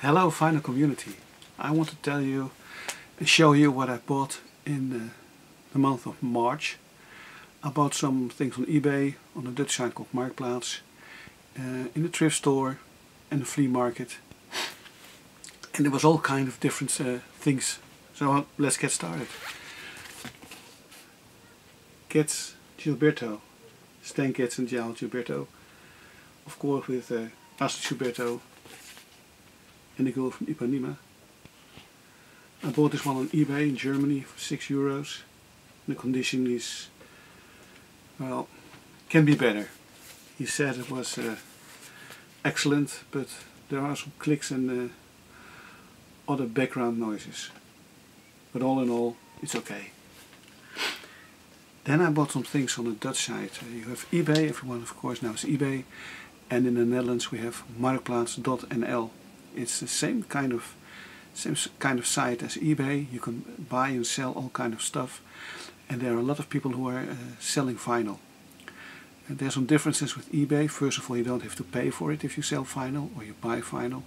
Hello final community. I want to tell you and show you what I bought in the month of March. I bought some things on eBay, on a Dutch site called Marktplaats, in the thrift store and the flea market. And there was all kind of different things. So let's get started. Cats Gilberto, Stan Cats and Jal Gilberto. Of course with Astrid Gilberto and the girl from Ipanema. I bought this one on eBay in Germany for €6. The condition is, well, can be better. He said it was excellent, but there are some clicks and other background noises. But all in all, it's okay. Then I bought some things on the Dutch side. You have eBay, everyone of course knows eBay. And in the Netherlands we have Marktplaats.nl. It's the same kind of site as eBay. You can buy and sell all kind of stuff. And there are a lot of people who are selling vinyl. And there are some differences with eBay. First of all, you don't have to pay for it if you sell vinyl or you buy vinyl.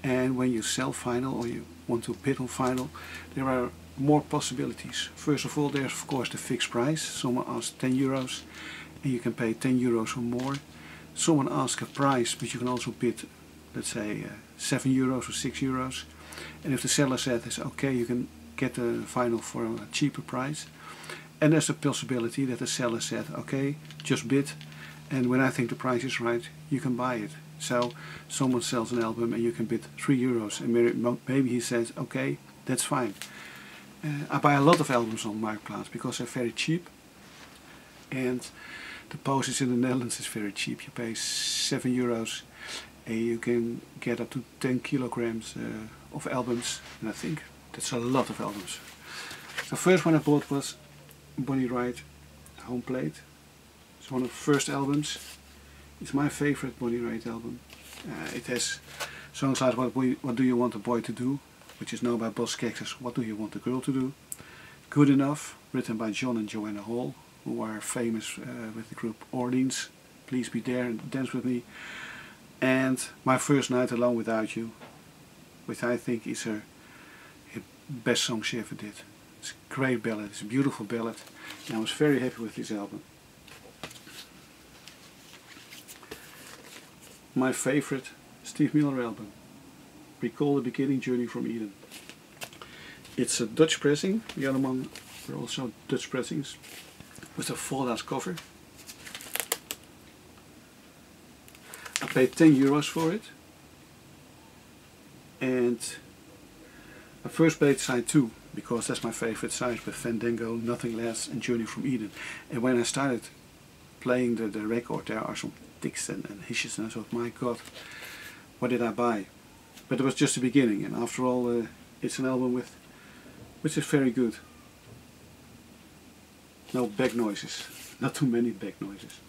And when you sell vinyl or you want to bid on vinyl, there are more possibilities. First of all, there's of course the fixed price. Someone asks €10 and you can pay €10 or more. Someone asks a price, but you can also bid, let's say, €7 or €6. And if the seller says okay, you can get the vinyl for a cheaper price. And there's a possibility that the seller said okay, just bid, and when I think the price is right, you can buy it. So someone sells an album and you can bid €3, and maybe he says okay, that's fine. I buy a lot of albums on Marktplaats because they're very cheap, and the postage in the Netherlands is very cheap. You pay €7 and you can get up to 10 kilograms of albums, and I think that's a lot of albums. The first one I bought was Bonnie Raitt Home Plate. It's one of the first albums. It's my favorite Bonnie Raitt album. It has songs like What Do You Want a Boy to Do, which is now by Boss Cactus, What Do You Want a Girl to Do. Good Enough, written by John and Joanna Hall, who are famous with the group Orleans. Please Be There and Dance With Me. And My First Night Alone Without You, which I think is her best song she ever did. It's a great ballad, it's a beautiful ballad, and I was very happy with this album. My favorite Steve Miller album, Recall the Beginning, Journey from Eden. It's a Dutch pressing, the other one were also Dutch pressings, with a fold-out cover. I paid €10 for it, and I first played side 2 because that's my favorite side, with Fandango, Nothing Less and Journey from Eden. And when I started playing the record, there are some ticks and hishes, and I thought, my god, what did I buy? But it was just the beginning, and after all it's an album which is very good. No back noises, not too many back noises.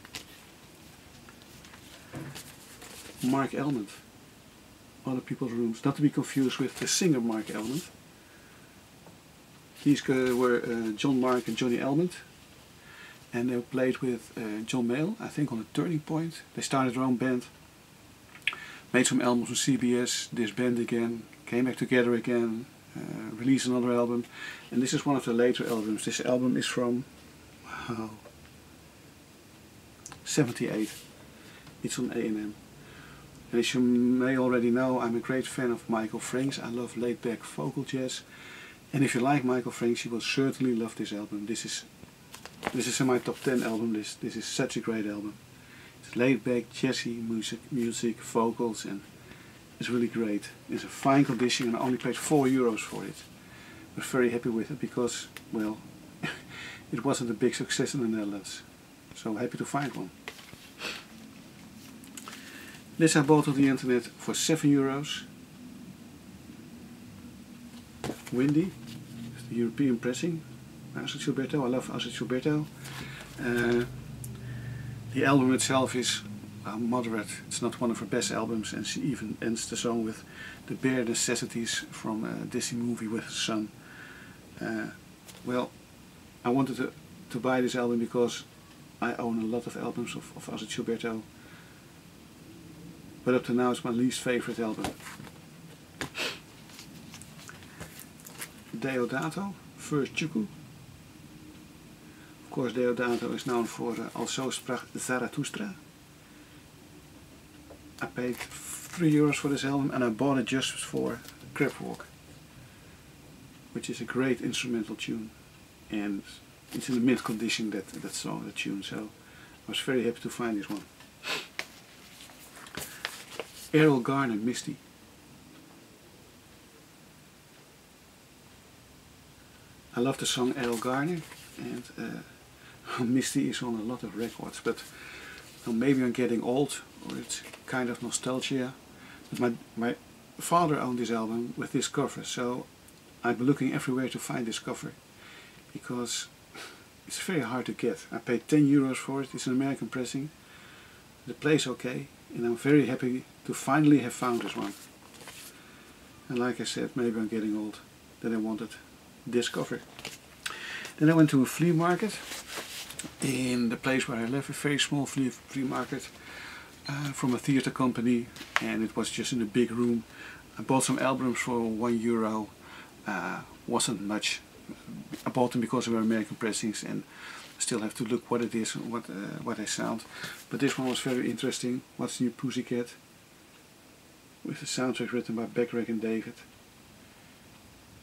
Mark Elmond, Other People's Rooms, not to be confused with the singer Mark Elmond. These were John Mark and Johnny Elmond, and they played with John Mayall, I think, on a Turning Point. They started their own band, made some albums with CBS, disbanded again, came back together again, released another album, and this is one of the later albums. This album is from 78. It's on A&M. And as you may already know, I'm a great fan of Michael Franks. I love laid-back vocal jazz. And if you like Michael Franks, you will certainly love this album. This is in my top 10 album list. This is such a great album. It's laid-back, jazzy music, vocals, and it's really great. It's a fine condition, and I only paid €4 for it. I was very happy with it because, well, it wasn't a big success in the Netherlands. So happy to find one. This I bought on the internet for €7. Windy, the European pressing. Astrid Gilberto, I love Astrid Gilberto. The album itself is moderate. It's not one of her best albums, and she even ends the song with the bare necessities from a Disney movie with her son. Well, I wanted to buy this album because I own a lot of albums of Astrid Gilberto. but up to now it's my least favorite album. Deodato, First Chuku. Of course Deodato is known for Also Sprach Zarathustra. I paid €3 for this album and I bought it just for Crab Walk, which is a great instrumental tune, and it's in the mint condition, that song, that tune, so I was very happy to find this one. Errol Garner, Misty. I love the song Errol Garner, and Misty is on a lot of records, but maybe I'm getting old, or it's kind of nostalgia. But my father owned this album with this cover, so I've been looking everywhere to find this cover, because it's very hard to get. I paid €10 for it. It's an American pressing. The plays okay, and I'm very happy to finally have found this one. And like I said, maybe I'm getting old, that I wanted this cover. Then I went to a flea market in the place where I live, a very small flea market from a theater company, and it was just in a big room. I bought some albums for €1. Wasn't much. I bought them because they were American pressings, and still have to look what it is and what they sound. But this one was very interesting. What's New Pussycat? With the soundtrack written by Bacharach and David.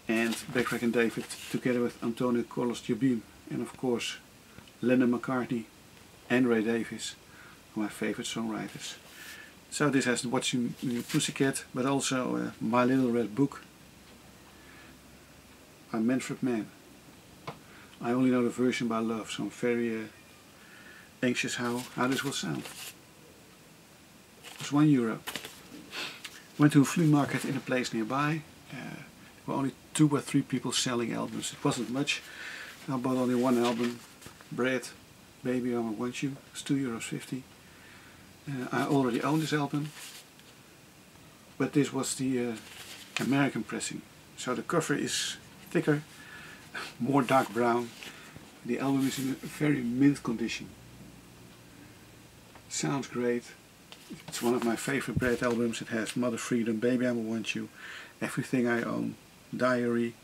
And Bacharach and David together with Antonio Carlos Jobim, and of course Lennon McCartney and Ray Davies, my favorite songwriters. So this has What's New Pussycat, but also My Little Red Book by Manfred Mann. I only know the version by Love, so I'm very anxious how this will sound. It was €1. Went to a flea market in a place nearby. There were only 2 or 3 people selling albums. It wasn't much. I bought only one album, Bread, Baby I Want You. It's €2.50. I already own this album, but this was the American pressing. So the cover is thicker, more dark brown. The album is in a very mint condition. Sounds great. It's one of my favorite Bread albums. It has Mother Freedom, Baby I Want You, Everything I Own, Diary,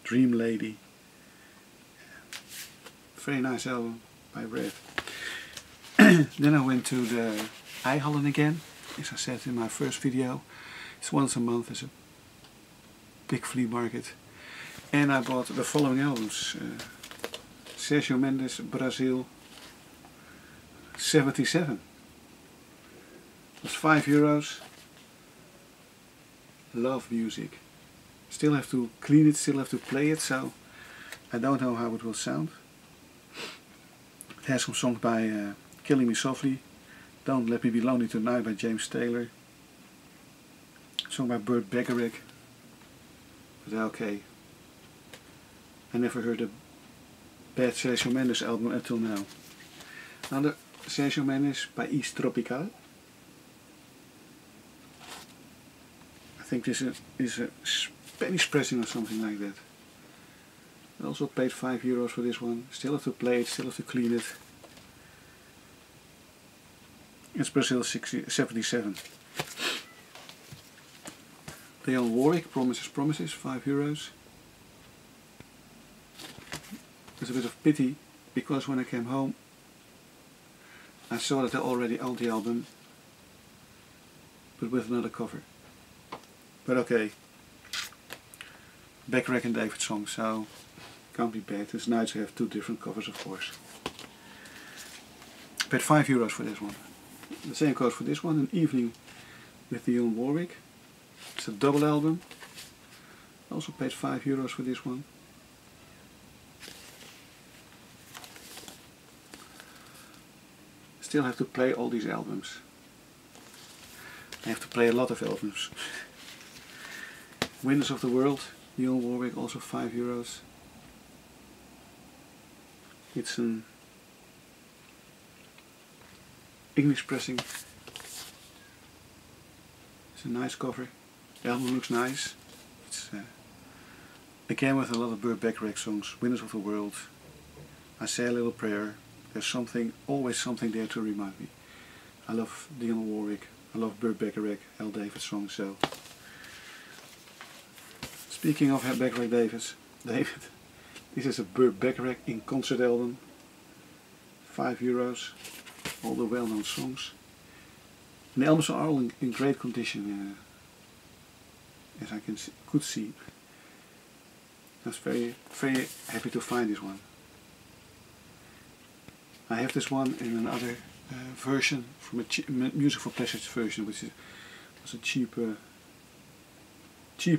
Dream Lady. Very nice album by Bread. Then I went to the Eihallen again, as I said in my first video. It's once a month, it's a big flea market. And I bought the following albums. Sergio Mendes, Brazil, 77. It was €5. Love music. Still have to clean it, still have to play it, so I don't know how it will sound. It has some songs by Killing Me Softly, Don't Let Me Be Lonely Tonight by James Taylor, a song by Burt Bacharach, but okay. I never heard a bad Sergio Mendes album until now. Another Sergio Mendes by East Tropical. I think this is a Spanish pressing or something like that. I also paid €5 for this one. Still have to play it, still have to clean it. It's Brazil 77. Dionne Warwick, Promises, Promises, €5. There's a bit of pity, because when I came home I saw that I already owned the album, but with another cover. But okay, Bacharach and David song, so can't be bad. It's nice to have 2 different covers, of course. I paid €5 for this one. The same goes for this one, An Evening with Dionne Warwick. It's a double album. I also paid €5 for this one. Still have to play all these albums. I have to play a lot of albums. Winners of the World, Dionne Warwick, also €5. It's an English pressing. It's a nice cover. The album looks nice. It's again with a lot of Burt Bacharach songs. Winners of the World, I Say a Little Prayer. There's something, always something there to remind me. I love Dionne Warwick. I love Burt Bacharach, Al Davis songs. So, speaking of Bacharach Davis, David. This is a Burt Bacharach in concert album. €5. All the well-known songs. And the albums are all in great condition, as I could see. I was very happy to find this one. I have this one in another version, from a Music for Pleasures version, which was a cheap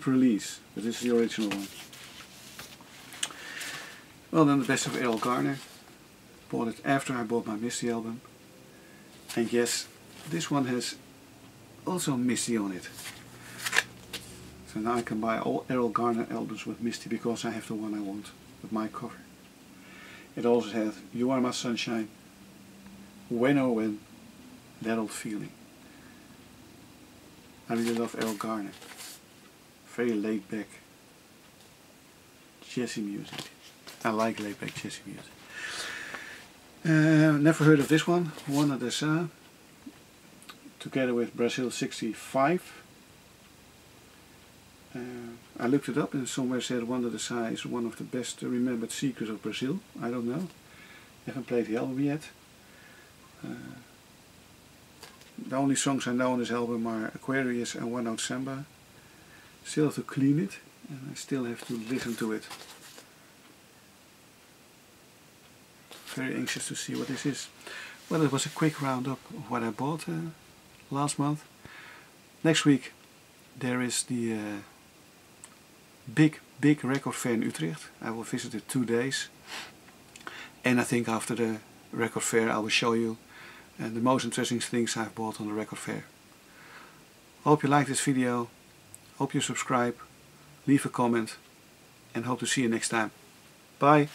release, but this is the original one. Well, then the best of Errol Garner. Bought it after I bought my Misty album. And yes, this one has also Misty on it. So now I can buy all Errol Garner albums with Misty because I have the one I want with my cover. It also has You Are My Sunshine, When Oh When, That Old Feeling. I really love Errol Garner. Very laid back jazzy music. I like laid back jazzy music. Never heard of this one, Wanda de Sa, together with Brazil 65. I looked it up and somewhere said Wanda de Sa is one of the best remembered secrets of Brazil. I don't know. Haven't played the album yet. The only songs I know on this album are Aquarius and One Note Samba. Still have to clean it and I still have to listen to it. Very anxious to see what this is. Well, it was a quick roundup of what I bought last month. Next week there is the big record fair in Utrecht. I will visit it 2 days. And I think after the record fair I will show you the most interesting things I've bought on the record fair. Hope you like this video. Hope you subscribe, leave a comment, and hope to see you next time. Bye!